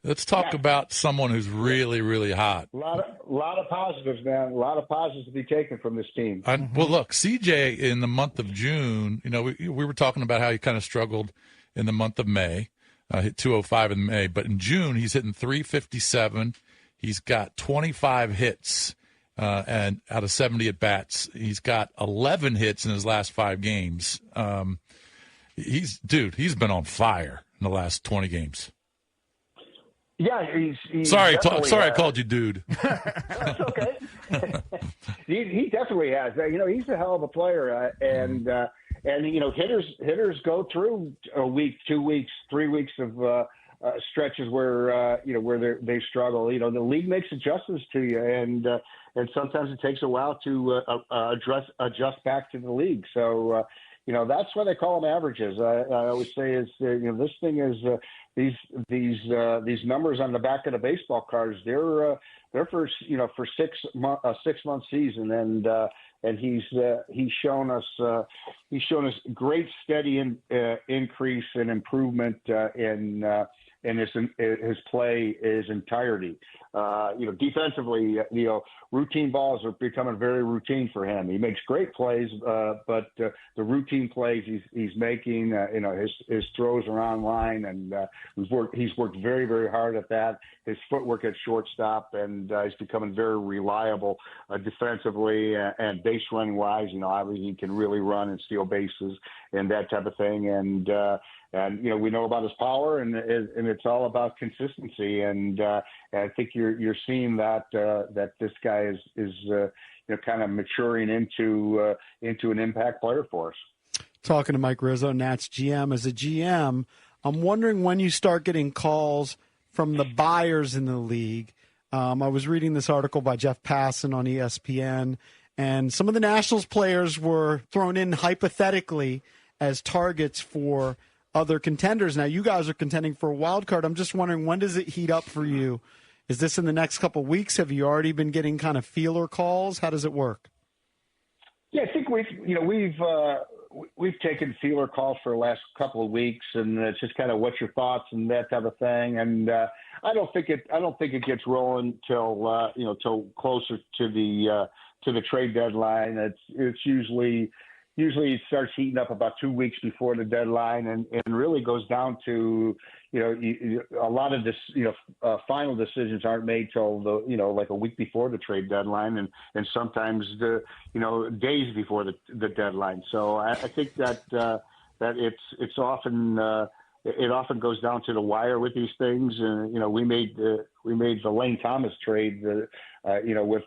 Let's talk about someone who's really, really hot. A lot of positives, man. A lot of positives to be taken from this team. Well, look, CJ in the month of June, we were talking about how he kind of struggled in the month of May, hit 205 in May. But in June, he's hitting 357. He's got 25 hits and out of 70 at-bats. He's got 11 hits in his last 5 games. He's been on fire in the last 20 games. Yeah, he's sorry, I called you dude. That's okay. he definitely has. He's a hell of a player, and hitters go through a week, 2 weeks, 3 weeks of stretches where they struggle. The league makes adjustments to you, and sometimes it takes a while to adjust back to the league. So. That's why they call them averages. I always say is this thing is these numbers on the back of the baseball cards. They're for 6 month season, and he's shown us great steady increase and improvement in his play, his entirety. Defensively, routine balls are becoming very routine for him. He makes great plays, but the routine plays he's making, his throws are on line, and he's worked very, very hard at that. His footwork at shortstop, and he's becoming very reliable defensively and base running wise. Obviously he can really run and steal bases and that type of thing. And we know about his power, and it's all about consistency. And I think you're seeing that this guy is kind of maturing into an impact player for us. Talking to Mike Rizzo, Nats GM. As a GM, I'm wondering when you start getting calls from the buyers in the league. I was reading this article by Jeff Passan on ESPN, and some of the Nationals players were thrown in hypothetically as targets for other contenders. Now, you guys are contending for a wild card. I'm just wondering, when does it heat up for you? Is this in the next couple of weeks? Have you already been getting kind of feeler calls? How does it work? Yeah, I think we've taken feeler calls for the last couple of weeks, and it's just kind of what's your thoughts and that type of thing. And I don't think it gets rolling till closer to the trade deadline. It's usually it starts heating up about 2 weeks before the deadline, and really goes down to a lot of this final decisions aren't made till like a week before the trade deadline, and sometimes days before the deadline. So I think that it's often it often goes down to the wire with these things. And we made the Lane Thomas trade with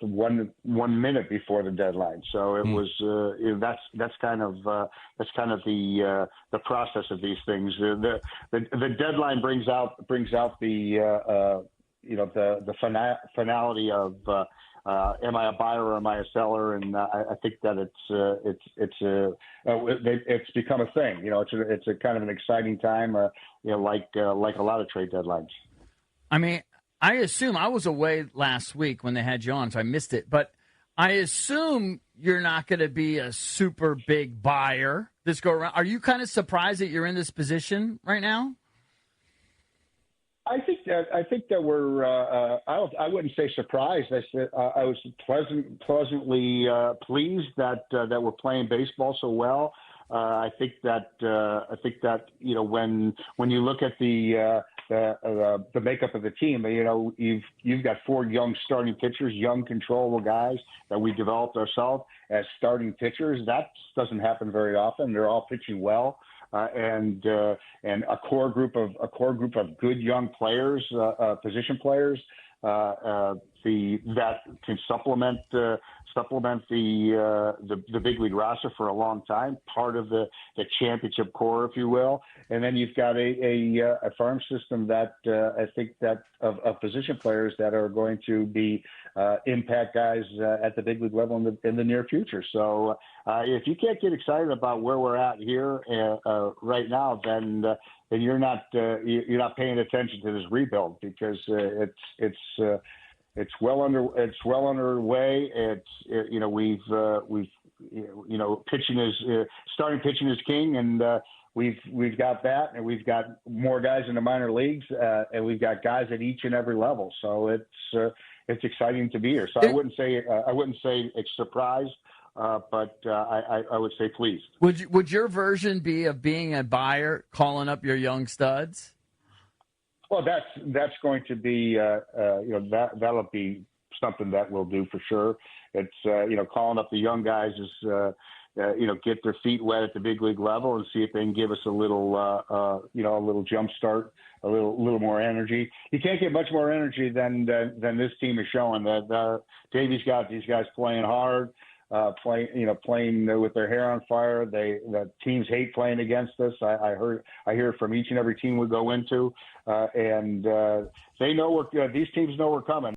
1 minute before the deadline. So it was that's kind of the process of these things. The deadline brings out the finality of am I a buyer or am I a seller? And I think that it's become a thing. It's a kind of an exciting time. Like a lot of trade deadlines. I mean, I assume I was away last week when they had you on, so I missed it. But I assume you're not going to be a super big buyer this go around. Are you kind of surprised that you're in this position right now? I think that we're. I wouldn't say surprised. I was pleasantly pleased that we're playing baseball so well. I think that when you look at the makeup of the team, you've got 4 young starting pitchers, young controllable guys that we developed ourselves as starting pitchers. That doesn't happen very often. They're all pitching well. And a core group of good young players, position players, that can supplement the big league roster for a long time, part of the championship core, if you will. And then you've got a farm system that I think that of position players that are going to be impact guys at the big league level in the near future. So if you can't get excited about where we're at here right now, then you're not paying attention to this rebuild, because it's well underway. We've pitching is starting pitching is king, and we've got that, and we've got more guys in the minor leagues, and we've got guys at each and every level. So it's exciting to be here. So I wouldn't say it's surprised, but I would say pleased. Would your version be of being a buyer, calling up your young studs? Well, that's going to be that'll be something that we'll do for sure. It's calling up the young guys is get their feet wet at the big league level and see if they can give us a little a little jump start, a little more energy. You can't get much more energy than this team is showing. That Davy's got these guys playing hard, playing with their hair on fire. The teams hate playing against us. I hear it from each and every team we go into, and they know these teams know we're coming.